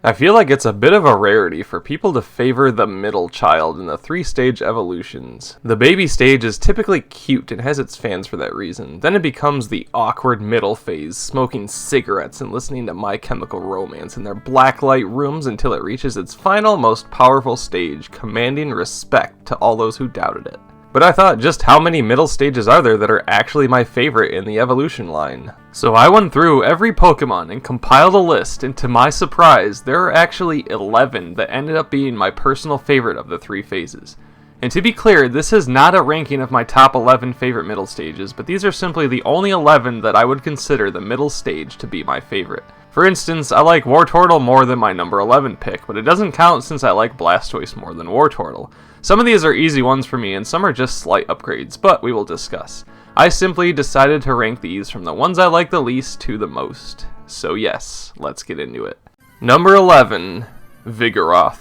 I feel like it's a bit of a rarity for people to favor the middle child in the 3-stage evolutions. The baby stage is typically cute and has its fans for that reason. Then it becomes the awkward middle phase, smoking cigarettes and listening to My Chemical Romance in their blacklight rooms until it reaches its final, most powerful stage, commanding respect to all those who doubted it. But I thought, just how many middle stages are there that are actually my favorite in the evolution line? So I went through every Pokemon and compiled a list, and to my surprise, there are actually 11 that ended up being my personal favorite of the 3 phases. And to be clear, this is not a ranking of my top 11 favorite middle stages, but these are simply the only 11 that I would consider the middle stage to be my favorite. For instance, I like Wartortle more than my number 11 pick, but it doesn't count since I like Blastoise more than Wartortle. Some of these are easy ones for me, and some are just slight upgrades, but we will discuss. I simply decided to rank these from the ones I like the least to the most. So yes, let's get into it. Number 11, Vigaroth.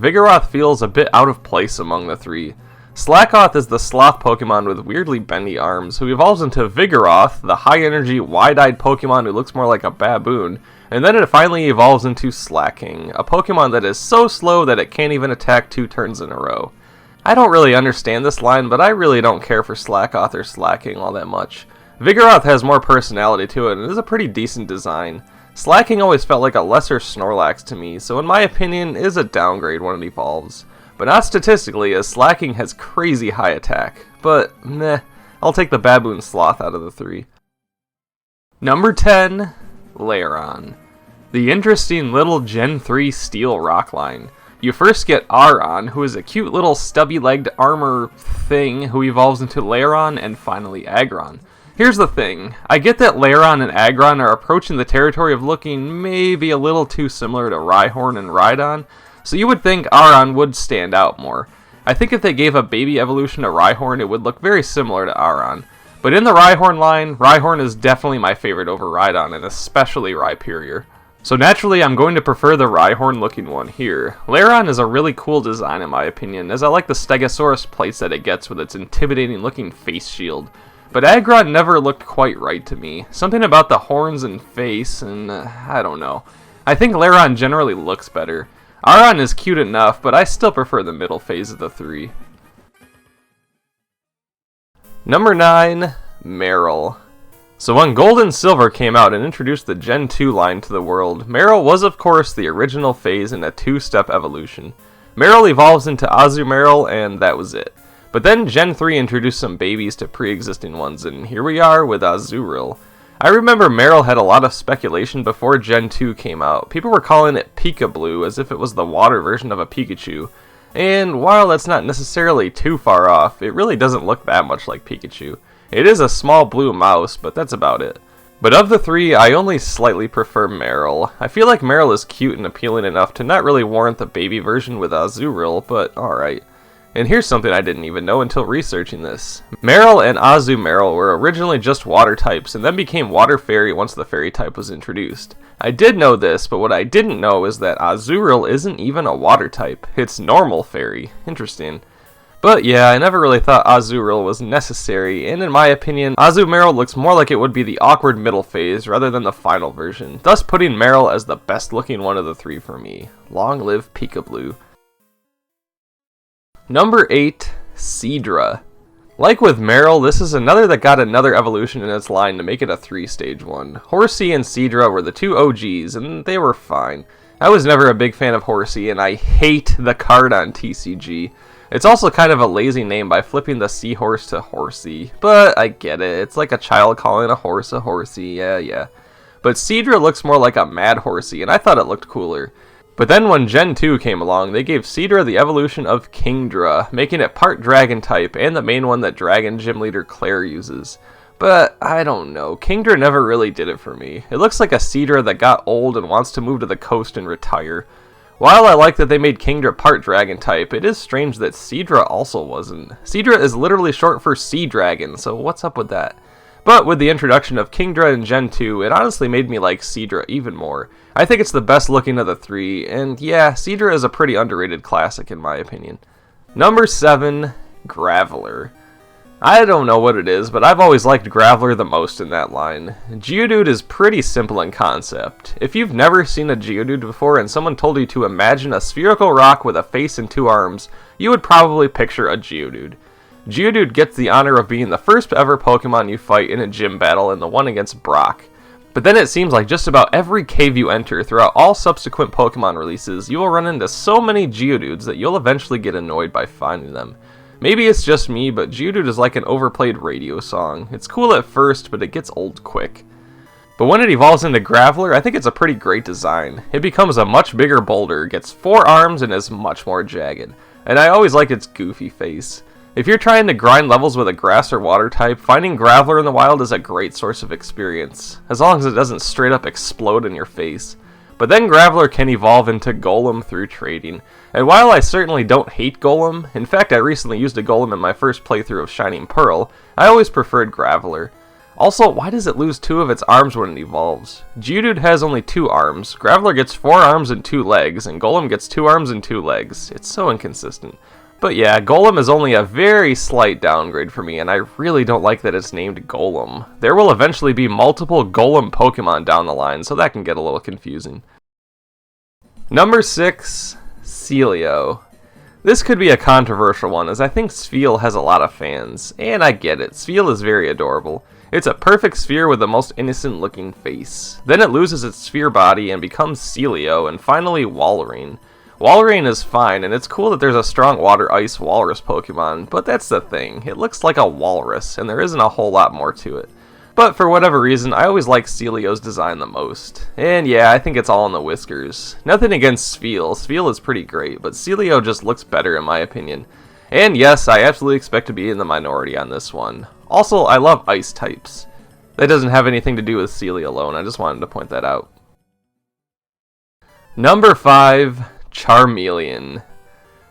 Vigaroth feels a bit out of place among the 3. Slakoth is the sloth Pokemon with weirdly bendy arms, who evolves into Vigaroth, the high-energy, wide-eyed Pokemon who looks more like a baboon, and then it finally evolves into Slaking, a Pokemon that is so slow that it can't even attack 2 turns in a row. I don't really understand this line, but I really don't care for Slakoth or Slaking all that much. Vigaroth has more personality to it and is a pretty decent design. Slaking always felt like a lesser Snorlax to me, so in my opinion is a downgrade when it evolves. But not statistically, as Slaking has crazy high attack. But meh, I'll take the Baboon Sloth out of the 3. Number 10, Leiron. The interesting little Gen 3 Steel Rock line. You first get Aron, who is a cute little stubby-legged armor thing who evolves into Leiron, and finally Aggron. Here's the thing, I get that Leiron and Aggron are approaching the territory of looking maybe a little too similar to Rhyhorn and Rhydon, so you would think Aron would stand out more. I think if they gave a baby evolution to Rhyhorn, it would look very similar to Aron. But in the Rhyhorn line, Rhyhorn is definitely my favorite over Rhydon, and especially Rhyperior. So naturally, I'm going to prefer the Rhyhorn looking one here. Leiron is a really cool design in my opinion, as I like the Stegosaurus plates that it gets with its intimidating looking face shield. But Aggron never looked quite right to me. Something about the horns and face, and I don't know. I think Leiron generally looks better. Aron is cute enough, but I still prefer the middle phase of the 3. Number 9, Merrel. So when Gold and Silver came out and introduced the Gen 2 line to the world, Merrel was of course the original phase in a 2-step evolution. Merrel evolves into Azumarill, and that was it. But then Gen 3 introduced some babies to pre-existing ones, and here we are with Azurill. I remember Merrel had a lot of speculation before Gen 2 came out. People were calling it Pika-Blue as if it was the water version of a Pikachu. And while that's not necessarily too far off, it really doesn't look that much like Pikachu. It is a small blue mouse, but that's about it. But of the 3, I only slightly prefer Merrel. I feel like Merrel is cute and appealing enough to not really warrant the baby version with Azurill, but alright. And here's something I didn't even know until researching this. Merrel and Azumarill were originally just water types and then became water fairy once the fairy type was introduced. I did know this, but what I didn't know is that Azurill isn't even a water type. It's normal fairy. Interesting. But yeah, I never really thought Azurill was necessary, and in my opinion, Azumarill looks more like it would be the awkward middle phase rather than the final version, thus putting Merrel as the best looking one of the 3 for me. Long live Pika-Blue. Number 8, Sidra. Like with Merrel, this is another that got another evolution in its line to make it a 3-stage one. Horsey and Sidra were the 2 OGs, and they were fine. I was never a big fan of Horsey, and I hate the card on TCG. It's also kind of a lazy name by flipping the seahorse to Horsey, but I get it. It's like a child calling a horse a horsey, yeah. But Sidra looks more like a mad horsey, and I thought it looked cooler. But then when Gen 2 came along, they gave Sidra the evolution of Kingdra, making it part dragon type and the main one that Dragon Gym Leader Claire uses. But I don't know, Kingdra never really did it for me. It looks like a Sidra that got old and wants to move to the coast and retire. While I like that they made Kingdra part dragon type, it is strange that Sidra also wasn't. Sidra is literally short for Sea Dragon, so what's up with that? But with the introduction of Kingdra in Gen 2, it honestly made me like Sidra even more. I think it's the best looking of the 3, and yeah, Sidra is a pretty underrated classic in my opinion. Number 7, Graveler. I don't know what it is, but I've always liked Graveler the most in that line. Geodude is pretty simple in concept. If you've never seen a Geodude before and someone told you to imagine a spherical rock with a face and 2 arms, you would probably picture a Geodude. Geodude gets the honor of being the first ever Pokemon you fight in a gym battle in the one against Brock. But then it seems like just about every cave you enter throughout all subsequent Pokemon releases, you will run into so many Geodudes that you'll eventually get annoyed by finding them. Maybe it's just me, but Geodude is like an overplayed radio song. It's cool at first, but it gets old quick. But when it evolves into Graveler, I think it's a pretty great design. It becomes a much bigger boulder, gets 4 arms, and is much more jagged. And I always like its goofy face. If you're trying to grind levels with a grass or water type, finding Graveler in the wild is a great source of experience, as long as it doesn't straight up explode in your face. But then Graveler can evolve into Golem through trading, and while I certainly don't hate Golem, in fact I recently used a Golem in my first playthrough of Shining Pearl, I always preferred Graveler. Also, why does it lose 2 of its arms when it evolves? Geodude has only 2 arms, Graveler gets 4 arms and 2 legs, and Golem gets 2 arms and 2 legs. It's so inconsistent. But yeah, Golem is only a very slight downgrade for me, and I really don't like that it's named Golem. There will eventually be multiple Golem Pokemon down the line, so that can get a little confusing. Number 6, Celio. This could be a controversial one, as I think Spheal has a lot of fans, and I get it, Spheal is very adorable. It's a perfect sphere with the most innocent looking face. Then it loses its sphere body and becomes Celio, and finally Walrein. Walrein is fine, and it's cool that there's a strong water-ice walrus Pokemon, but that's the thing, it looks like a walrus, and there isn't a whole lot more to it. But for whatever reason, I always like Celio's design the most. And yeah, I think it's all in the whiskers. Nothing against Spheal, Spheal is pretty great, but Celio just looks better in my opinion. And yes, I absolutely expect to be in the minority on this one. Also, I love ice types. That doesn't have anything to do with Celio alone, I just wanted to point that out. Number 5, Charmeleon.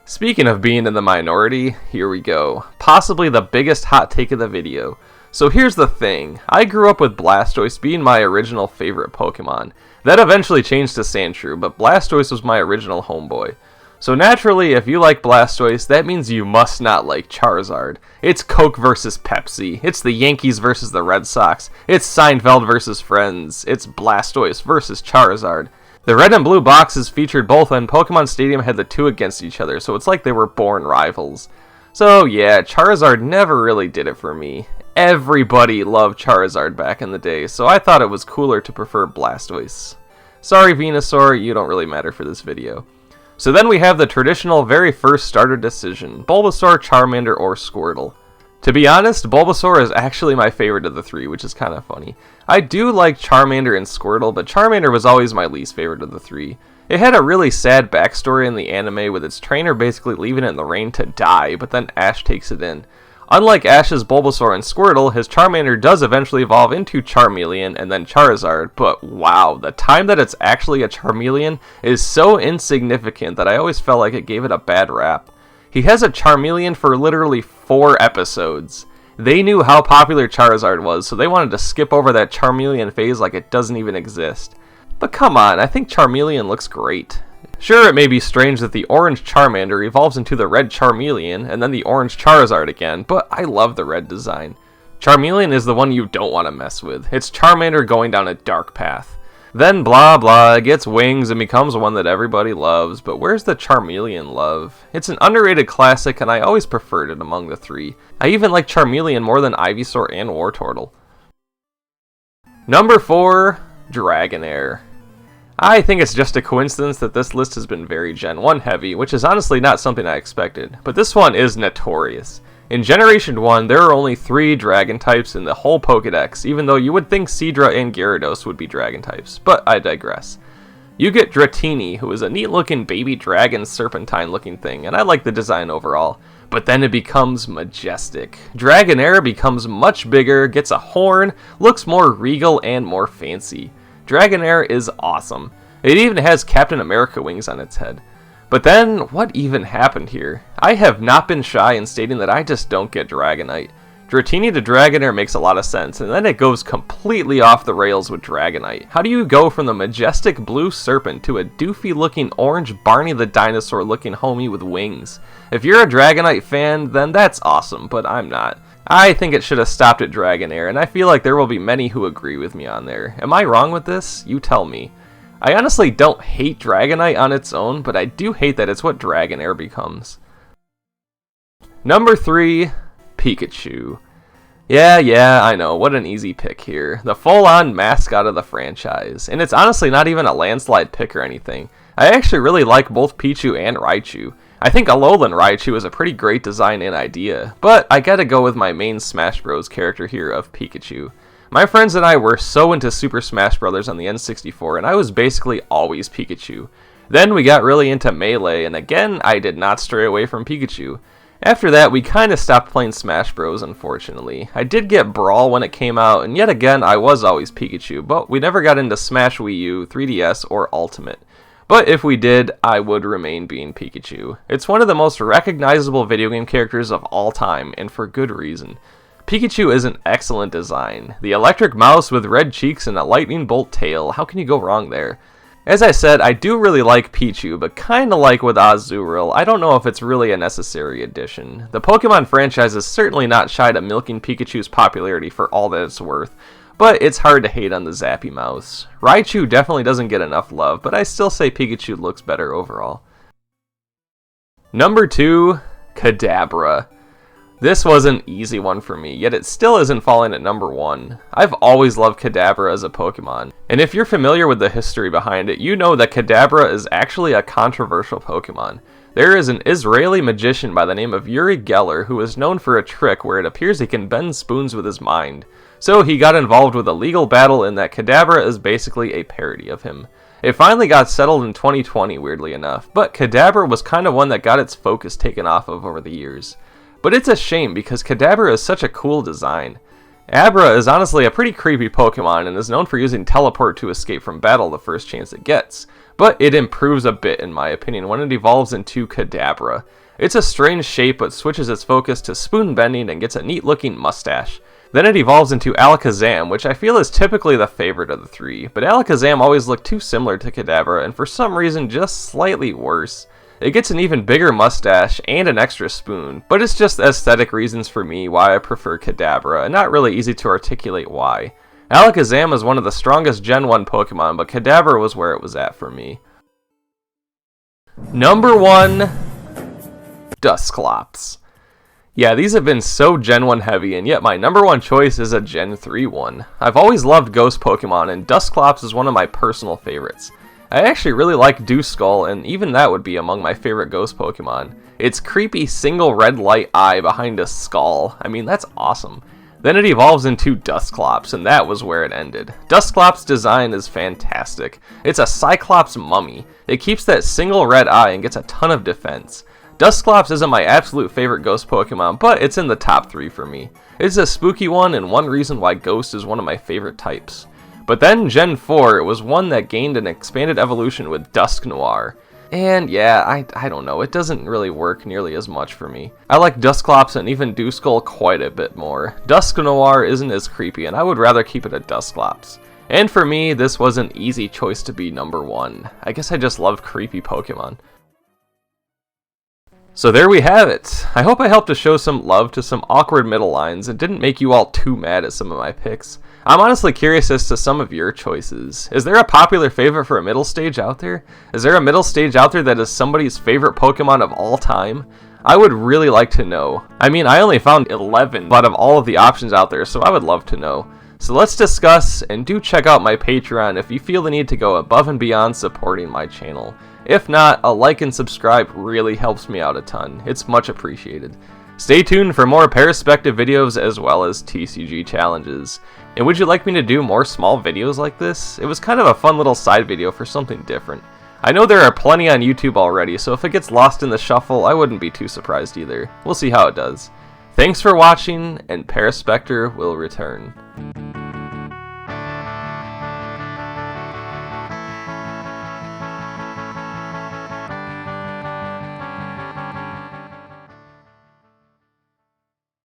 Speaking of being in the minority, here we go. Possibly the biggest hot take of the video. So here's the thing, I grew up with Blastoise being my original favorite Pokemon. That eventually changed to Sandshrew, but Blastoise was my original homeboy. So naturally, if you like Blastoise, that means you must not like Charizard. It's Coke versus Pepsi, it's the Yankees versus the Red Sox, it's Seinfeld versus Friends, it's Blastoise versus Charizard. The red and blue boxes featured both, and Pokemon Stadium had the 2 against each other, so it's like they were born rivals. So yeah, Charizard never really did it for me. Everybody loved Charizard back in the day, so I thought it was cooler to prefer Blastoise. Sorry Venusaur, you don't really matter for this video. So then we have the traditional very first starter decision, Bulbasaur, Charmander, or Squirtle. To be honest, Bulbasaur is actually my favorite of the 3, which is kind of funny. I do like Charmander and Squirtle, but Charmander was always my least favorite of the 3. It had a really sad backstory in the anime with its trainer basically leaving it in the rain to die, but then Ash takes it in. Unlike Ash's Bulbasaur and Squirtle, his Charmander does eventually evolve into Charmeleon and then Charizard, but wow, the time that it's actually a Charmeleon is so insignificant that I always felt like it gave it a bad rap. He has a Charmeleon for literally 4 episodes. They knew how popular Charizard was, so they wanted to skip over that Charmeleon phase like it doesn't even exist. But come on, I think Charmeleon looks great. Sure, it may be strange that the orange Charmander evolves into the red Charmeleon, and then the orange Charizard again, but I love the red design. Charmeleon is the one you don't want to mess with. It's Charmander going down a dark path. Then blah blah, it gets wings and becomes one that everybody loves, but where's the Charmeleon love? It's an underrated classic, and I always preferred it among the 3. I even like Charmeleon more than Ivysaur and Wartortle. Number 4, Dragonair. I think it's just a coincidence that this list has been very Gen 1 heavy, which is honestly not something I expected, but this one is notorious. In Generation 1, there are only 3 Dragon types in the whole Pokédex, even though you would think Sidra and Gyarados would be Dragon types, but I digress. You get Dratini, who is a neat looking baby dragon serpentine looking thing, and I like the design overall. But then it becomes majestic. Dragonair becomes much bigger, gets a horn, looks more regal and more fancy. Dragonair is awesome. It even has Captain America wings on its head. But then, what even happened here? I have not been shy in stating that I just don't get Dragonite. Dratini to Dragonair makes a lot of sense, and then it goes completely off the rails with Dragonite. How do you go from the majestic blue serpent to a doofy looking orange Barney the dinosaur looking homie with wings? If you're a Dragonite fan, then that's awesome, but I'm not. I think it should have stopped at Dragonair, and I feel like there will be many who agree with me on there. Am I wrong with this? You tell me. I honestly don't hate Dragonite on its own, but I do hate that it's what Dragonair becomes. Number 3, Pikachu. Yeah, I know, what an easy pick here. The full-on mascot of the franchise, and it's honestly not even a landslide pick or anything. I actually really like both Pichu and Raichu. I think Alolan Raichu is a pretty great design and idea, but I gotta go with my main Smash Bros. Character here of Pikachu. My friends and I were so into Super Smash Bros. On the N64, and I was basically always Pikachu. Then we got really into Melee, and again, I did not stray away from Pikachu. After that, we kinda stopped playing Smash Bros, unfortunately. I did get Brawl when it came out, and yet again, I was always Pikachu, but we never got into Smash Wii U, 3DS, or Ultimate. But if we did, I would remain being Pikachu. It's one of the most recognizable video game characters of all time, and for good reason. Pikachu is an excellent design. The electric mouse with red cheeks and a lightning bolt tail, how can you go wrong there? As I said, I do really like Pichu, but kinda like with Azurill, I don't know if it's really a necessary addition. The Pokemon franchise is certainly not shy to milking Pikachu's popularity for all that it's worth, but it's hard to hate on the Zappy Mouse. Raichu definitely doesn't get enough love, but I still say Pikachu looks better overall. Number 2, Cadabra. This was an easy one for me, yet it still isn't falling at number 1. I've always loved Cadabra as a Pokemon, and if you're familiar with the history behind it, you know that Cadabra is actually a controversial Pokemon. There is an Israeli magician by the name of Uri Geller who is known for a trick where it appears he can bend spoons with his mind. So he got involved with a legal battle in that Cadabra is basically a parody of him. It finally got settled in 2020, weirdly enough, but Cadabra was kind of one that got its focus taken off of over the years. But it's a shame because Cadabra is such a cool design. Abra is honestly a pretty creepy Pokemon and is known for using Teleport to escape from battle the first chance it gets, but it improves a bit in my opinion when it evolves into Cadabra. It's a strange shape but switches its focus to spoon bending and gets a neat looking mustache. Then it evolves into Alakazam, which I feel is typically the favorite of the three, but Alakazam always looked too similar to Cadabra and for some reason just slightly worse. It gets an even bigger mustache and an extra spoon, but it's just aesthetic reasons for me why I prefer Cadabra, and not really easy to articulate why. Alakazam is one of the strongest Gen 1 Pokemon, but Cadabra was where it was at for me. Number 1, Dusclops. Yeah, these have been so Gen 1 heavy, and yet my number 1 choice is a Gen 3 one. I've always loved Ghost Pokemon, and Dusclops is one of my personal favorites. I actually really like Dewskull, and even that would be among my favorite Ghost Pokemon. Its creepy single red light eye behind a skull, I mean that's awesome. Then it evolves into Dusclops, and that was where it ended. Dusclops' design is fantastic. It's a Cyclops mummy. It keeps that single red eye and gets a ton of defense. Dusclops isn't my absolute favorite Ghost Pokemon, but it's in the top 3 for me. It's a spooky one, and one reason why Ghost is one of my favorite types. But then Gen 4, it was one that gained an expanded evolution with Dusknoir. And yeah, I don't know, it doesn't really work nearly as much for me. I like Dusclops and even Dewskull quite a bit more. Dusknoir isn't as creepy, and I would rather keep it a Dusclops. And for me, this was an easy choice to be number 1. I guess I just love creepy Pokemon. So there we have it. I hope I helped to show some love to some awkward middle lines and didn't make you all too mad at some of my picks. I'm honestly curious as to some of your choices. Is there a popular favorite for a middle stage out there? Is there a middle stage out there that is somebody's favorite Pokemon of all time? I would really like to know. I mean, I only found 11 out of all of the options out there, so I would love to know. So let's discuss, and do check out my Patreon if you feel the need to go above and beyond supporting my channel. If not, a like and subscribe really helps me out a ton. It's much appreciated. Stay tuned for more Paraspectre videos as well as TCG challenges. And would you like me to do more small videos like this? It was kind of a fun little side video for something different. I know there are plenty on YouTube already, so if it gets lost in the shuffle, I wouldn't be too surprised either. We'll see how it does. Thanks for watching, and Paraspectre will return.